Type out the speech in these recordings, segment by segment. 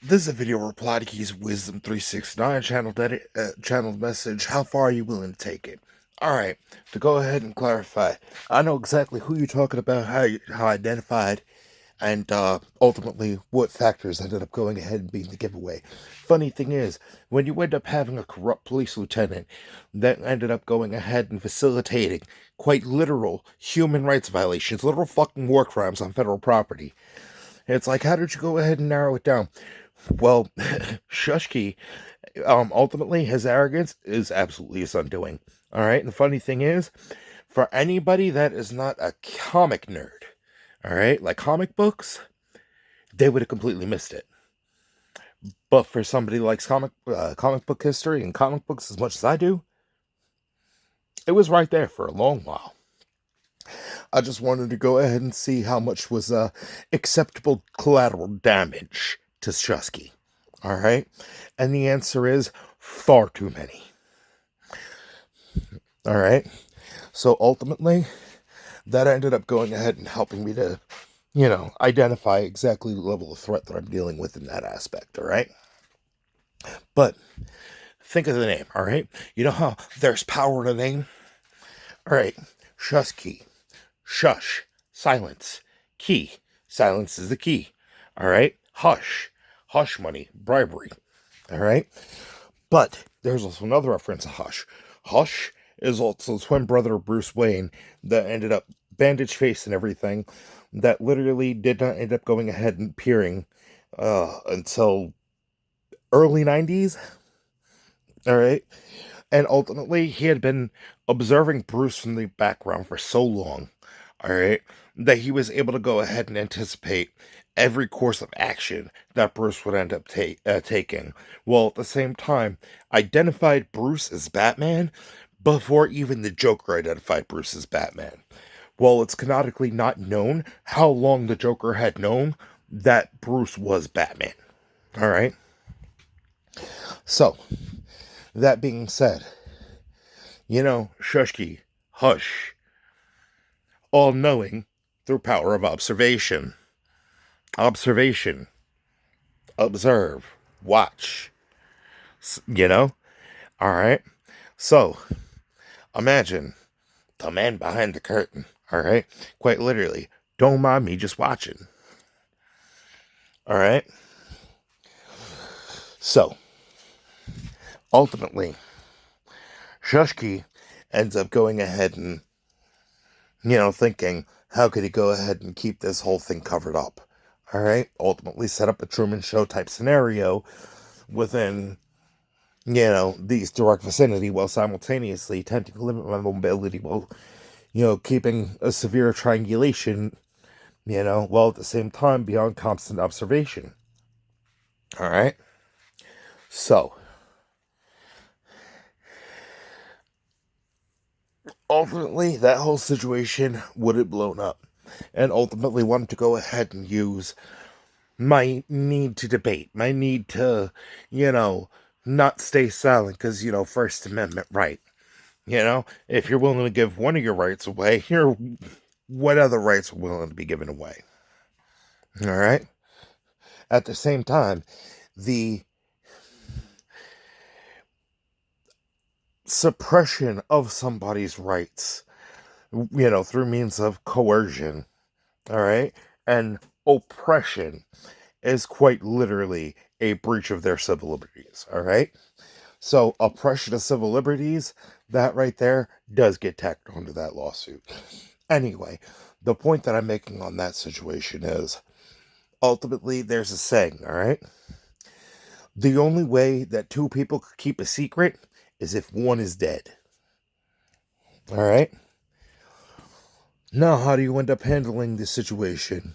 This is a video reply to keysofwisdom369 channel message. How far are you willing to take it? Alright, to go ahead and clarify, I know exactly who you're talking about, how identified, and ultimately what factors ended up going ahead and being the giveaway. Funny thing is, when you end up having a corrupt police lieutenant that ended up going ahead and facilitating quite literal human rights violations, literal fucking war crimes on federal property, it's like, how did you go ahead and narrow it down? Well, Shushki, ultimately, his arrogance is absolutely his undoing. All right. And the funny thing is, for anybody that is not a comic nerd, all right, like comic books, they would have completely missed it. But for somebody who likes comic book history and comic books as much as I do, it was right there for a long while. I just wanted to go ahead and see how much was acceptable collateral damage to Shusky. All right. And the answer is far too many. All right. So ultimately, that ended up going ahead and helping me to, identify exactly the level of threat that I'm dealing with in that aspect. All right. But think of the name. All right. You know how there's power in a name? All right. Shusky. Shush. Silence. Key. Silence is the key. All right. Hush. Hush money. Bribery. All right. But there's also another reference to Hush. Hush is also the twin brother of Bruce Wayne that ended up bandaged face and everything, that literally did not end up going ahead and appearing until early 90s. All right. And ultimately, he had been observing Bruce from the background for so long, all right, that he was able to go ahead and anticipate every course of action that Bruce would end up taking, while at the same time identified Bruce as Batman before even the Joker identified Bruce as Batman. Well, it's canonically not known how long the Joker had known that Bruce was Batman. All right. So, that being said, Shushki, hush, all knowing through power of observation. Observation, observe, watch, All right. So, imagine the man behind the curtain, all right? Quite literally, don't mind me just watching. All right. So, ultimately, Shushki ends up going ahead and, thinking, how could he go ahead and keep this whole thing covered up? All right. Ultimately, set up a Truman Show type scenario within, these direct vicinity while simultaneously attempting to limit my mobility while, keeping a severe triangulation, while at the same time beyond constant observation. All right. So, ultimately, that whole situation would have blown up, and ultimately wanted to go ahead and use my need to debate, my need to, not stay silent, because, First Amendment right. If you're willing to give one of your rights away, what other rights are willing to be given away? All right. At the same time, the suppression of somebody's rights, through means of coercion, all right, and oppression is quite literally a breach of their civil liberties, all right? So, oppression of civil liberties, that right there does get tacked onto that lawsuit. Anyway, the point that I'm making on that situation is, ultimately, there's a saying, all right? The only way that two people could keep a secret is if one is dead. All right? Now, how do you end up handling this situation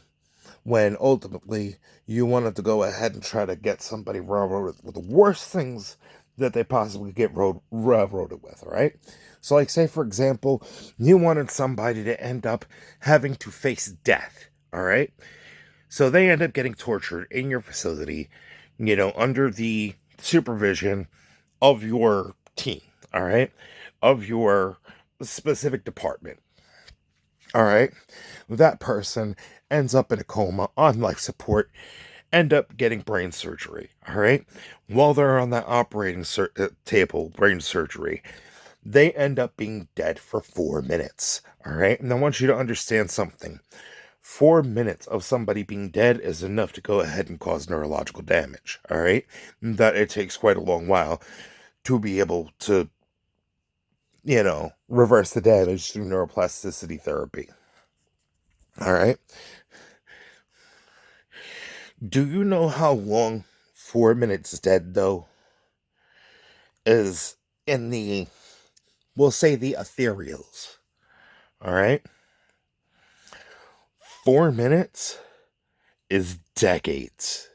when ultimately you wanted to go ahead and try to get somebody railroaded with the worst things that they possibly get railroaded with, all right? So, like, say, for example, you wanted somebody to end up having to face death, all right? So they end up getting tortured in your facility, under the supervision of your team, all right? Of your specific department, all right? That person ends up in a coma on life support, end up getting brain surgery, all right? While they're on that operating table, brain surgery, they end up being dead for 4 minutes, all right? And I want you to understand something. 4 minutes of somebody being dead is enough to go ahead and cause neurological damage, all right? That it takes quite a long while to be able to, reverse the damage through neuroplasticity therapy, all right? Do you know how long 4 minutes dead, though, is in we'll say the ethereals, all right? 4 minutes is decades.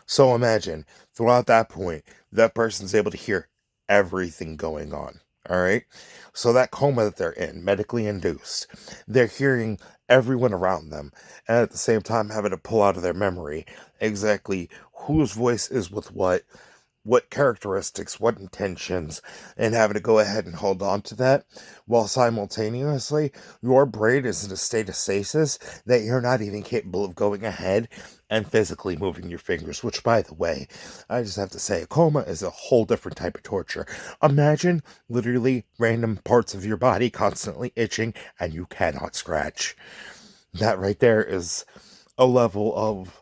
So imagine, throughout that point, that person's able to hear everything going on, all right? So that coma that they're in, medically induced, they're hearing everyone around them, and at the same time having to pull out of their memory exactly whose voice is with what characteristics, what intentions, and having to go ahead and hold on to that, while simultaneously your brain is in a state of stasis that you're not even capable of going ahead and physically moving your fingers, which, by the way, I just have to say, a coma is a whole different type of torture. Imagine literally random parts of your body constantly itching and you cannot scratch. That right there is a level of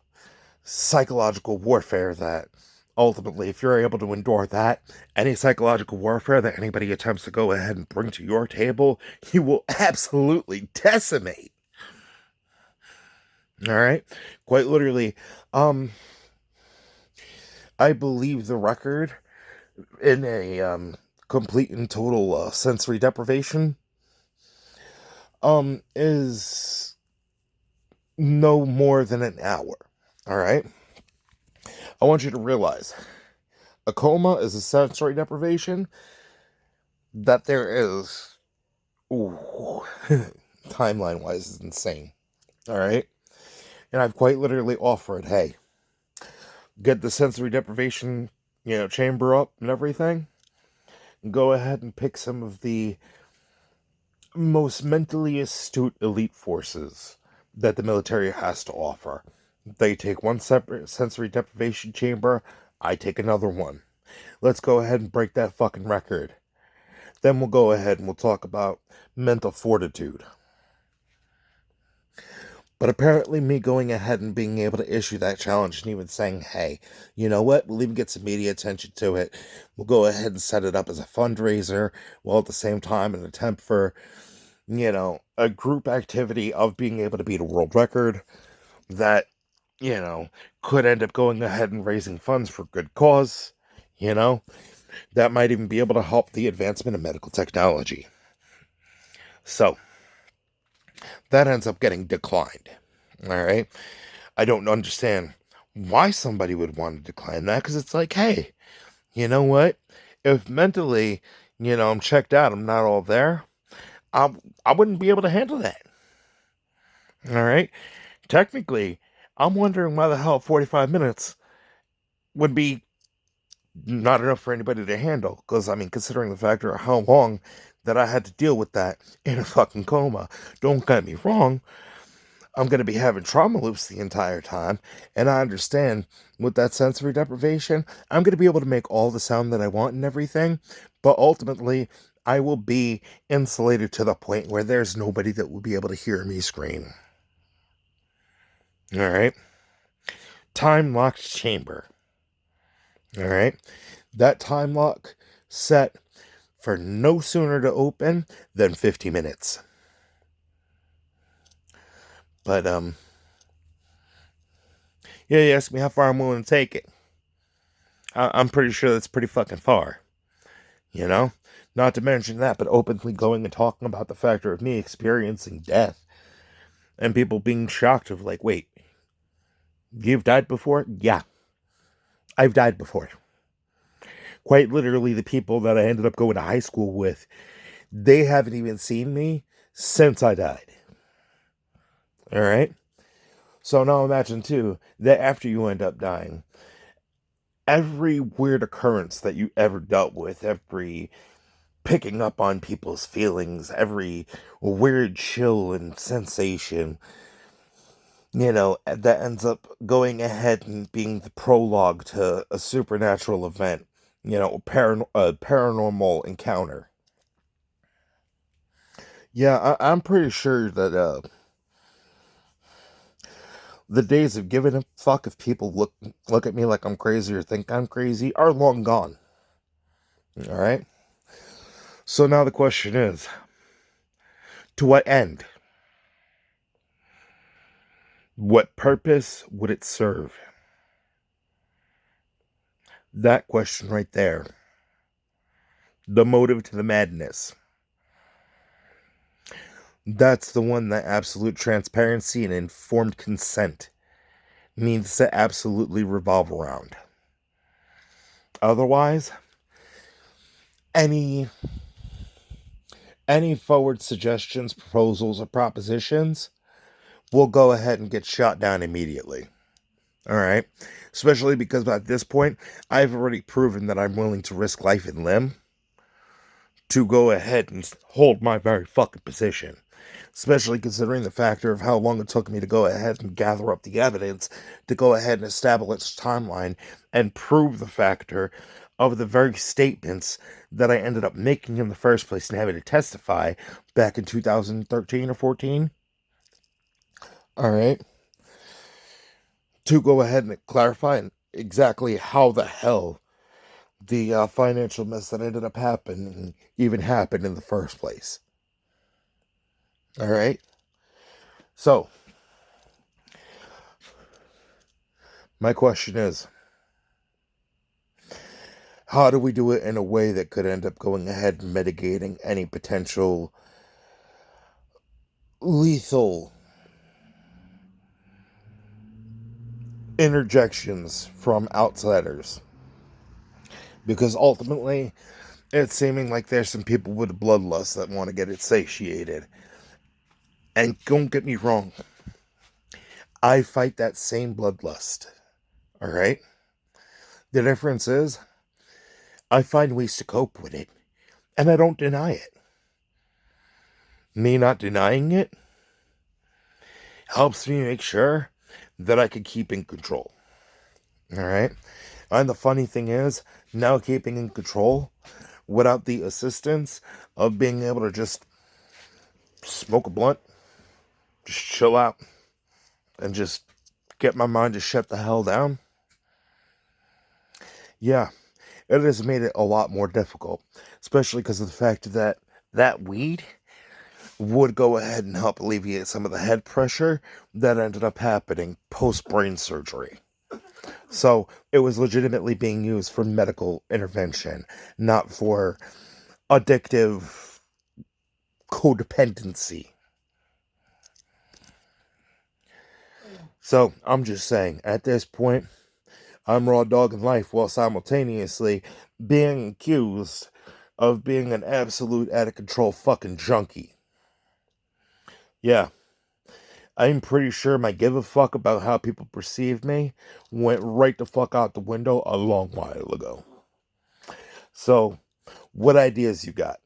psychological warfare that ultimately, if you're able to endure that, any psychological warfare that anybody attempts to go ahead and bring to your table, you will absolutely decimate. All right? Quite literally, I believe the record in a complete and total sensory deprivation is no more than an hour. All right? I want you to realize a coma is a sensory deprivation that there is, timeline wise, is insane. All right? And I've quite literally offered, hey, get the sensory deprivation, chamber up and everything. Go ahead and pick some of the most mentally astute elite forces that the military has to offer. They take one separate sensory deprivation chamber, I take another one. Let's go ahead and break that fucking record. Then we'll go ahead and we'll talk about mental fortitude. But apparently me going ahead and being able to issue that challenge and even saying, hey, you know what, we'll even get some media attention to it. We'll go ahead and set it up as a fundraiser, while at the same time an attempt for, a group activity of being able to beat a world record that, could end up going ahead and raising funds for good cause, that might even be able to help the advancement of medical technology. So, that ends up getting declined. All right? I don't understand why somebody would want to decline that, because it's like, hey, you know what? If mentally, I'm checked out, I'm not all there, I wouldn't be able to handle that. All right? Technically, I'm wondering why the hell 45 minutes would be not enough for anybody to handle. Because, considering the factor of how long that I had to deal with that in a fucking coma. Don't get me wrong. I'm going to be having trauma loops the entire time. And I understand with that sensory deprivation, I'm going to be able to make all the sound that I want and everything. But ultimately, I will be insulated to the point where there's nobody that will be able to hear me scream. All right. Time locked chamber. All right. That time lock set for no sooner to open than 50 minutes. But, yeah, you ask me how far I'm willing to take it. I'm pretty sure that's pretty fucking far. Not to mention that, but openly going and talking about the factor of me experiencing death. And people being shocked of like, wait, you've died before? Yeah. I've died before. Quite literally, the people that I ended up going to high school with, they haven't even seen me since I died. All right? So now imagine, too, that after you end up dying, every weird occurrence that you ever dealt with, every picking up on people's feelings, every weird chill and sensation, that ends up going ahead and being the prologue to a supernatural event, a paranormal encounter. Yeah, I'm pretty sure that the days of giving a fuck if people look at me like I'm crazy or think I'm crazy are long gone. All right. So now the question is, to what end? What purpose would it serve? That question right there. The motive to the madness. That's the one that absolute transparency and informed consent needs to absolutely revolve around. Otherwise, any forward suggestions, proposals, or propositions will go ahead and get shot down immediately. All right? Especially because at this point, I've already proven that I'm willing to risk life and limb to go ahead and hold my very fucking position. Especially considering the factor of how long it took me to go ahead and gather up the evidence to go ahead and establish a timeline and prove the factor of the very statements that I ended up making in the first place and having to testify back in 2013 or 14. All right. To go ahead and clarify exactly how the hell the financial mess that ended up happening even happened in the first place. All right. So, my question is, how do we do it in a way that could end up going ahead and mitigating any potential lethal interjections from outsiders? Because ultimately, it's seeming like there's some people with bloodlust that want to get it satiated. And don't get me wrong, I fight that same bloodlust. Alright? The difference is, I find ways to cope with it, and I don't deny it. Me not denying it helps me make sure that I can keep in control. Alright? And the funny thing is, now keeping in control without the assistance of being able to just smoke a blunt, just chill out, and just get my mind to shut the hell down. Yeah, it has made it a lot more difficult, especially because of the fact that weed would go ahead and help alleviate some of the head pressure that ended up happening post brain surgery. So it was legitimately being used for medical intervention, not for addictive codependency. So I'm just saying, at this point, I'm raw dogging life while simultaneously being accused of being an absolute out of control fucking junkie. Yeah, I'm pretty sure my give a fuck about how people perceive me went right the fuck out the window a long while ago. So, what ideas you got?